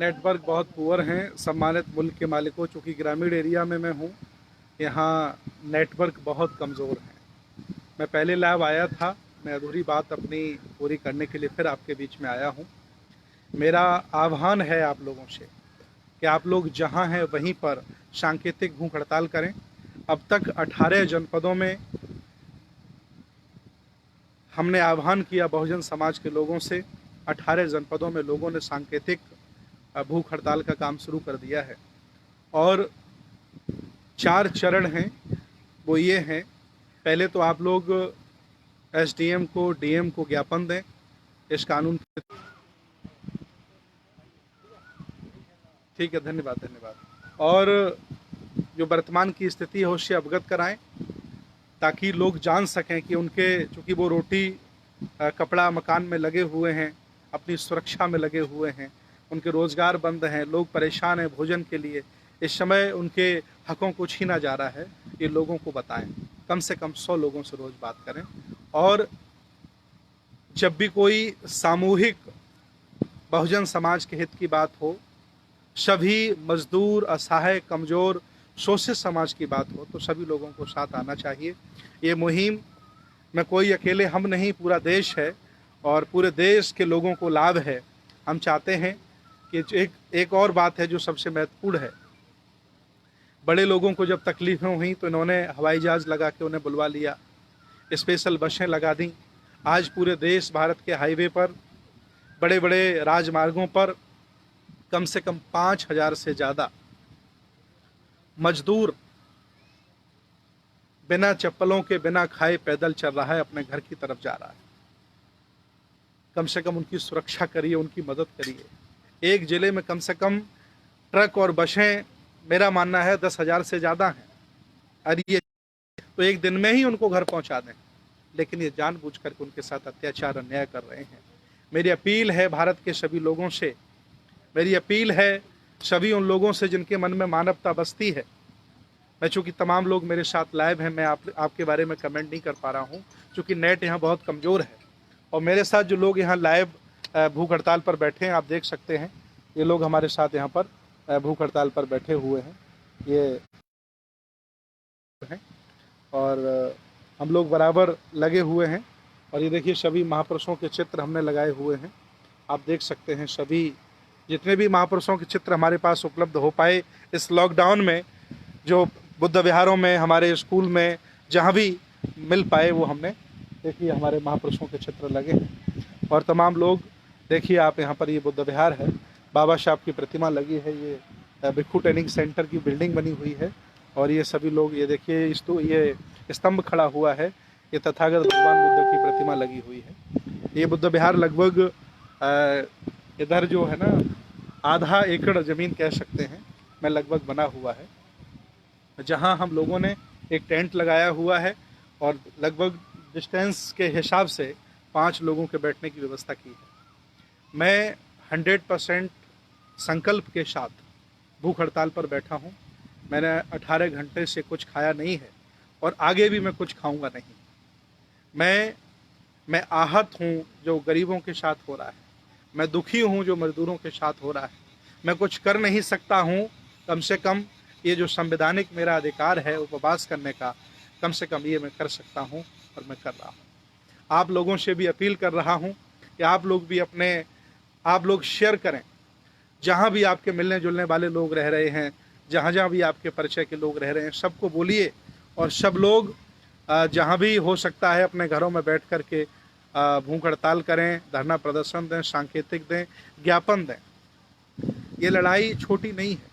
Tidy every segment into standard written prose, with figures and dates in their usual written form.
Network बहुत poor हैं। सम्मानित मुल्क के मालिकों, चूँकि ग्रामीण एरिया में मैं हूँ, यहाँ नेटवर्क बहुत कमज़ोर है। मैं पहले लाइव आया था, मैं अधूरी बात अपनी पूरी करने के लिए फिर आपके बीच में आया हूँ। मेरा आह्वान है आप लोगों से कि आप लोग जहाँ हैं वहीं पर सांकेतिक भूख हड़ताल करें। अब तक 18 जनपदों में हमने आह्वान किया बहुजन समाज के लोगों से। 18 जनपदों में लोगों ने सांकेतिक भूख हड़ताल का काम शुरू कर दिया है और 4 चरण हैं। वो ये हैं, पहले तो आप लोग एसडीएम को, डीएम को ज्ञापन दें इस कानून के। ठीक है, धन्यवाद धन्यवाद। और जो वर्तमान की स्थिति है उससे अवगत कराएं ताकि लोग जान सकें कि उनके, चूँकि वो रोटी कपड़ा मकान में लगे हुए हैं, अपनी सुरक्षा में लगे हुए हैं, उनके रोज़गार बंद हैं, लोग परेशान हैं भोजन के लिए। इस समय उनके हकों को छीना जा रहा है, ये लोगों को बताएं। कम से कम 100 लोगों से रोज़ बात करें। और जब भी कोई सामूहिक बहुजन समाज के हित की बात हो, सभी मजदूर, असहाय, कमज़ोर, शोषित समाज की बात हो, तो सभी लोगों को साथ आना चाहिए। ये मुहिम में कोई अकेले हम नहीं, पूरा देश है और पूरे देश के लोगों को लाभ है। हम चाहते हैं कि एक और बात है जो सबसे महत्वपूर्ण है। बड़े लोगों को जब तकलीफ़ें हुई तो इन्होंने हवाई जहाज़ लगा के उन्हें बुलवा लिया, स्पेशल बसें लगा दी। आज पूरे देश, भारत के हाईवे पर, बड़े बड़े राजमार्गों पर कम से कम 5,000 से ज़्यादा मजदूर बिना चप्पलों के, बिना खाए पैदल चल रहा है, अपने घर की तरफ जा रहा है। कम से कम उनकी सुरक्षा करिए, उनकी मदद करिए। एक ज़िले में कम से कम ट्रक और बसें, मेरा मानना है 10,000 से ज़्यादा हैं। और ये तो एक दिन में ही उनको घर पहुंचा दें, लेकिन ये जानबूझकर के उनके साथ अत्याचार, अन्याय कर रहे हैं। मेरी अपील है भारत के सभी लोगों से, मेरी अपील है सभी उन लोगों से जिनके मन में मानवता बसती है। मैं चूँकि तमाम लोग मेरे साथ लाइव हैं, मैं आपके बारे में कमेंट नहीं कर पा रहा हूँ चूँकि नेट यहाँ बहुत कमज़ोर है। और मेरे साथ जो लोग यहाँ लाइव भूख हड़ताल पर बैठे हैं, आप देख सकते हैं, ये लोग हमारे साथ यहाँ पर भूख हड़ताल पर बैठे हुए हैं, ये हैं। और हम लोग बराबर लगे हुए हैं। और ये देखिए, सभी महापुरुषों के चित्र हमने लगाए हुए हैं। आप देख सकते हैं, सभी जितने भी महापुरुषों के चित्र हमारे पास उपलब्ध हो पाए इस लॉकडाउन में, जो बुद्ध विहारों में, हमारे स्कूल में, जहाँ भी मिल पाए, वो हमने, देखिए हमारे महापुरुषों के चित्र लगे हैं। और तमाम लोग, देखिए आप यहाँ पर, ये बुद्ध विहार है, बाबा साहब की प्रतिमा लगी है, ये भिक्खू ट्रेनिंग सेंटर की बिल्डिंग बनी हुई है। और ये सभी लोग, ये देखिए ये स्तंभ खड़ा हुआ है, ये तथागत भगवान बुद्ध की प्रतिमा लगी हुई है। ये बुद्ध विहार लगभग इधर जो है ना, आधा एकड़ ज़मीन कह सकते हैं में लगभग बना हुआ है, जहां हम लोगों ने एक टेंट लगाया हुआ है और लगभग डिस्टेंस के हिसाब से 5 लोगों के बैठने की व्यवस्था की है। मैं 100% संकल्प के साथ भूख हड़ताल पर बैठा हूं। मैंने 18 घंटे से कुछ खाया नहीं है और आगे भी मैं कुछ खाऊंगा नहीं। मैं आहत हूं जो गरीबों के साथ हो रहा है, मैं दुखी हूं जो मजदूरों के साथ हो रहा है। मैं कुछ कर नहीं सकता हूं, कम से कम ये जो संवैधानिक मेरा अधिकार है उपवास करने का, कम से कम ये मैं कर सकता हूं और मैं कर रहा हूं। आप लोगों से भी अपील कर रहा हूं कि आप लोग भी आप लोग शेयर करें। जहां भी आपके मिलने जुलने वाले लोग रह रहे हैं, जहां जहां भी आपके परिचय के लोग रह रहे हैं, सबको बोलिए। और सब लोग जहां भी हो सकता है अपने घरों में बैठ कर के भूख हड़ताल करें, धरना प्रदर्शन दें, सांकेतिक दें, ज्ञापन दें। ये लड़ाई छोटी नहीं है।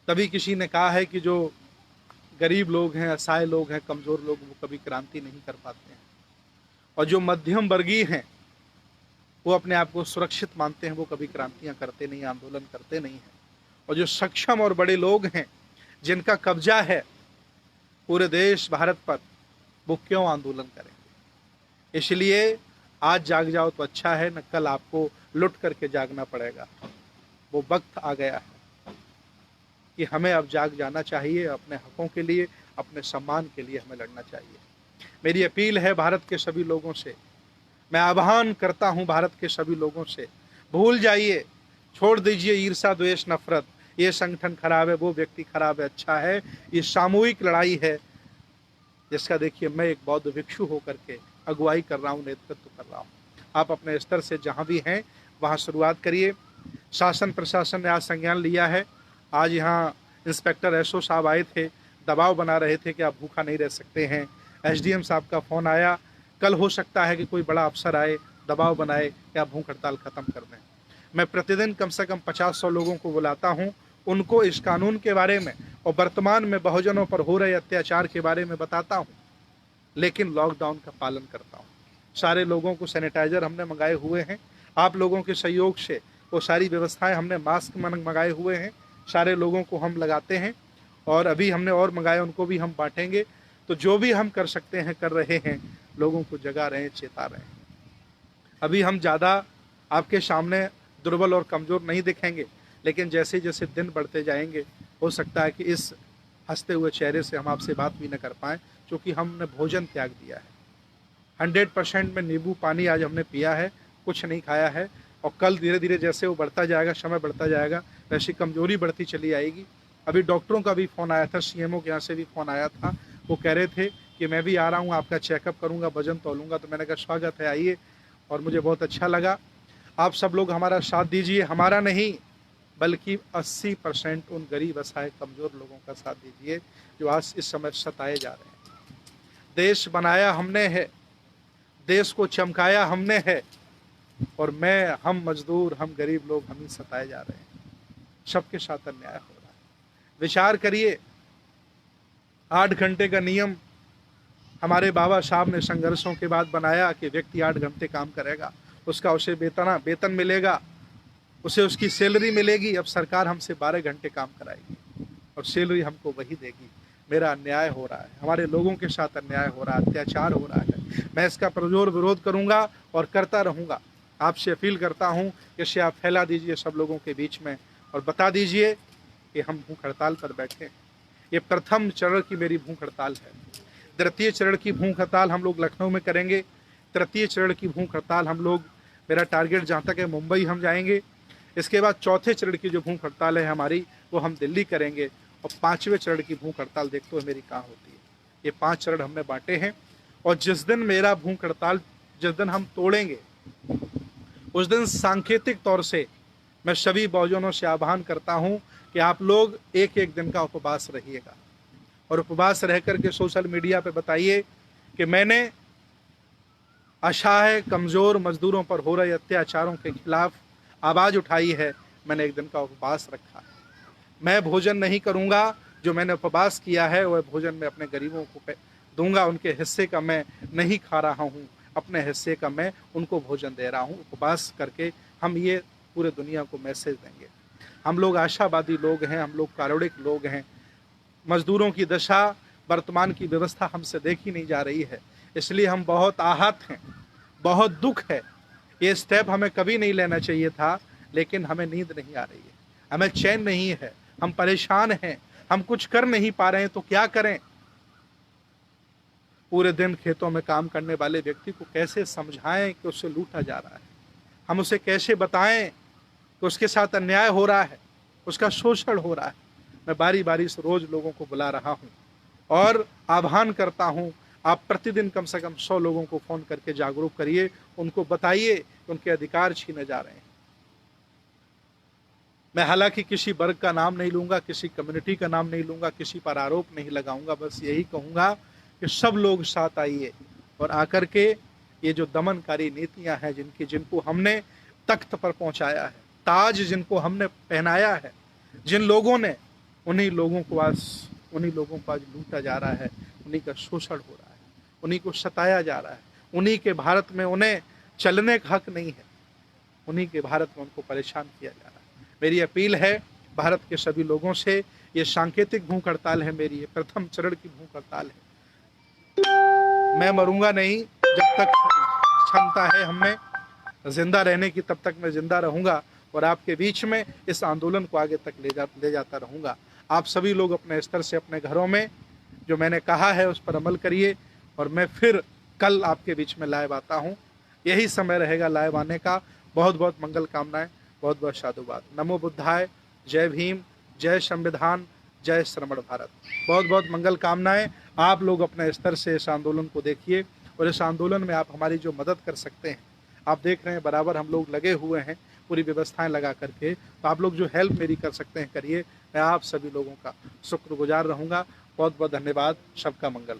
तभी किसी ने कहा है कि जो गरीब लोग हैं, असहाय लोग हैं, कमज़ोर लोग, वो कभी क्रांति नहीं कर पाते हैं। और जो मध्यम वर्गीय हैं, वो अपने आप को सुरक्षित मानते हैं, वो कभी क्रांतियां करते नहीं, आंदोलन करते नहीं हैं। और जो सक्षम और बड़े लोग हैं, जिनका कब्जा है पूरे देश भारत पर, वो क्यों आंदोलन करेंगे? इसलिए आज जाग जाओ तो अच्छा है, न कल आपको लुट करके जागना पड़ेगा। वो वक्त आ गया है कि हमें अब जाग जाना चाहिए। अपने हकों के लिए, अपने सम्मान के लिए हमें लड़ना चाहिए। मेरी अपील है भारत के सभी लोगों से, मैं आह्वान करता हूं भारत के सभी लोगों से, भूल जाइए छोड़ दीजिए ईर्ष्या द्वेष नफरत, ये संगठन खराब है, वो व्यक्ति खराब है, अच्छा है। ये सामूहिक लड़ाई है जिसका देखिए मैं एक बौद्ध भिक्षु होकर के अगुवाई कर रहा हूँ, नेतृत्व कर रहा हूँ। आप अपने स्तर से जहाँ भी हैं वहाँ शुरुआत करिए। शासन प्रशासन ने आज संज्ञान लिया है। आज यहाँ इंस्पेक्टर एसओ साहब आए थे, दबाव बना रहे थे कि आप भूखा नहीं रह सकते हैं। एसडीएम साहब का फ़ोन आया, कल हो सकता है कि कोई बड़ा अफसर आए, दबाव बनाए कि आप भूख हड़ताल ख़त्म कर दें। मैं प्रतिदिन कम से कम 50-100 लोगों को बुलाता हूँ, उनको इस कानून के बारे में और वर्तमान में बहुजनों पर हो रहे अत्याचार के बारे में बताता हूँ, लेकिन लॉकडाउन का पालन करता हूँ। सारे लोगों को सैनिटाइज़र हमने मंगाए हुए हैं, आप लोगों के सहयोग से वो सारी व्यवस्थाएं हमने, मास्क मंगाए हुए हैं, सारे लोगों को हम लगाते हैं और अभी हमने और मंगाए, उनको भी हम बांटेंगे। तो जो भी हम कर सकते हैं कर रहे हैं, लोगों को जगा रहे हैं, चेता रहे हैं। अभी हम ज़्यादा आपके सामने दुर्बल और कमज़ोर नहीं दिखेंगे, लेकिन जैसे जैसे दिन बढ़ते जाएंगे हो सकता है कि इस हंसते हुए चेहरे से हम आपसे बात भी न कर पाएँ, क्योंकि हमने भोजन त्याग दिया है। 100% में नींबू पानी आज हमने पिया है, कुछ नहीं खाया है। और कल धीरे धीरे जैसे वो बढ़ता जाएगा, समय बढ़ता जाएगा, वैसी कमज़ोरी बढ़ती चली आएगी। अभी डॉक्टरों का भी फ़ोन आया था, सीएमओ के यहाँ से भी फ़ोन आया था, वो कह रहे थे कि मैं भी आ रहा हूँ, आपका चेकअप करूँगा, वजन तौलूँगा। तो मैंने कहा स्वागत है, आइए। और मुझे बहुत अच्छा लगा। आप सब लोग हमारा साथ दीजिए, हमारा नहीं बल्कि 80% उन गरीब असहाय कमज़ोर लोगों का साथ दीजिए जो आज इस समय सताए जा रहे हैं। देश बनाया हमने है, देश को चमकाया हमने है, और हम मजदूर, हम गरीब लोग, हम ही सताए जा रहे हैं। सबके साथ अन्याय हो रहा है। विचार करिए, 8 घंटे का नियम हमारे बाबा साहब ने संघर्षों के बाद बनाया कि व्यक्ति 8 घंटे काम करेगा, उसका उसे वेतन मिलेगा, उसे उसकी सैलरी मिलेगी। अब सरकार हमसे 12 घंटे काम कराएगी और सैलरी हमको वही देगी। मेरा अन्याय हो रहा है, हमारे लोगों के साथ अन्याय हो रहा है, अत्याचार हो रहा है। मैं इसका पुरजोर विरोध करूंगा और करता रहूंगा। आपसे अपील करता हूं कि इसे आप फैला दीजिए सब लोगों के बीच में और बता दीजिए कि हम भूख हड़ताल पर बैठे हैं। ये प्रथम चरण की मेरी भूख हड़ताल है। द्वितीय चरण की भूख हड़ताल हम लोग लखनऊ में करेंगे। तृतीय चरण की भूख हड़ताल हम लोग, मेरा टारगेट जहाँ तक है मुंबई हम जाएंगे। इसके बाद चौथे चरण की जो भूख हड़ताल है हमारी, वो हम दिल्ली करेंगे। और 5वें चरण की भूख हड़ताल देखते हुए मेरी कहाँ होती है। ये 5 चरण हमने बांटे हैं और जिस दिन मेरा भूख हड़ताल, जिस दिन हम तोड़ेंगे, उस दिन सांकेतिक तौर से मैं सभी बहुजनों से आह्वान करता हूं कि आप लोग एक एक दिन का उपवास रहिएगा और उपवास रह करके सोशल मीडिया पे बताइए कि मैंने असहाय कमज़ोर मजदूरों पर हो रहे अत्याचारों के खिलाफ आवाज़ उठाई है। मैंने एक दिन का उपवास रखा है। मैं भोजन नहीं करूंगा, जो मैंने उपवास किया है वह भोजन मैं अपने गरीबों को दूंगा। उनके हिस्से का मैं नहीं खा रहा हूँ, अपने हिस्से का मैं उनको भोजन दे रहा हूँ। उपवास करके हम ये पूरे दुनिया को मैसेज देंगे। हम लोग आशावादी लोग हैं, हम लोग कारुणिक लोग हैं। मजदूरों की दशा, वर्तमान की व्यवस्था हमसे देखी नहीं जा रही है, इसलिए हम बहुत आहत हैं, बहुत दुख है। ये स्टेप हमें कभी नहीं लेना चाहिए था, लेकिन हमें नींद नहीं आ रही है, हमें चैन नहीं है, हम परेशान हैं, हम कुछ कर नहीं पा रहे हैं तो क्या करें। पूरे दिन खेतों में काम करने वाले व्यक्ति को कैसे समझाएं कि उससे लूटा जा रहा है, हम उसे कैसे बताएं कि उसके साथ अन्याय हो रहा है, उसका शोषण हो रहा है। मैं बारी बारी से रोज लोगों को बुला रहा हूं और आह्वान करता हूं, आप प्रतिदिन कम से कम 100 लोगों को फ़ोन करके जागरूक करिए, उनको बताइए कि उनके अधिकार छीने जा रहे हैं। मैं हालांकि किसी वर्ग का नाम नहीं लूँगा, किसी कम्युनिटी का नाम नहीं लूँगा, किसी पर आरोप नहीं लगाऊंगा, बस यही कहूँगा कि सब लोग साथ आइए और आकर के ये जो दमनकारी नीतियां हैं, जिनको हमने तख्त पर पहुंचाया है, ताज जिनको हमने पहनाया है, जिन लोगों ने, उन्हीं लोगों को आज लूटा जा रहा है, उन्हीं का शोषण हो रहा है, उन्हीं को सताया जा रहा है, उन्हीं के भारत में उन्हें चलने का हक नहीं है, उन्हीं के भारत में उनको परेशान किया जा रहा है। मेरी अपील है भारत के सभी लोगों से, ये सांकेतिक भूख हड़ताल है मेरी, ये प्रथम चरण की भूख हड़ताल है। मैं मरूंगा नहीं, जब तक क्षमता है हमें जिंदा रहने की, तब तक मैं जिंदा रहूंगा और आपके बीच में इस आंदोलन को आगे तक ले जाता रहूंगा। आप सभी लोग अपने स्तर से अपने घरों में जो मैंने कहा है उस पर अमल करिए और मैं फिर कल आपके बीच में लाइव आता हूं। यही समय रहेगा लाइव आने का। बहुत बहुत मंगल कामनाएं। बहुत बहुत साधुवाद। नमो बुद्धाय, जय भीम, जय संविधान, जय श्रमण भारत। बहुत बहुत मंगल कामनाएं। आप लोग अपने स्तर से इस आंदोलन को देखिए और इस आंदोलन में आप हमारी जो मदद कर सकते हैं, आप देख रहे हैं बराबर हम लोग लगे हुए हैं पूरी व्यवस्थाएं लगा करके, तो आप लोग जो हेल्प मेरी कर सकते हैं करिए। मैं आप सभी लोगों का शुक्रगुजार रहूँगा। बहुत बहुत धन्यवाद। सबका मंगल हो।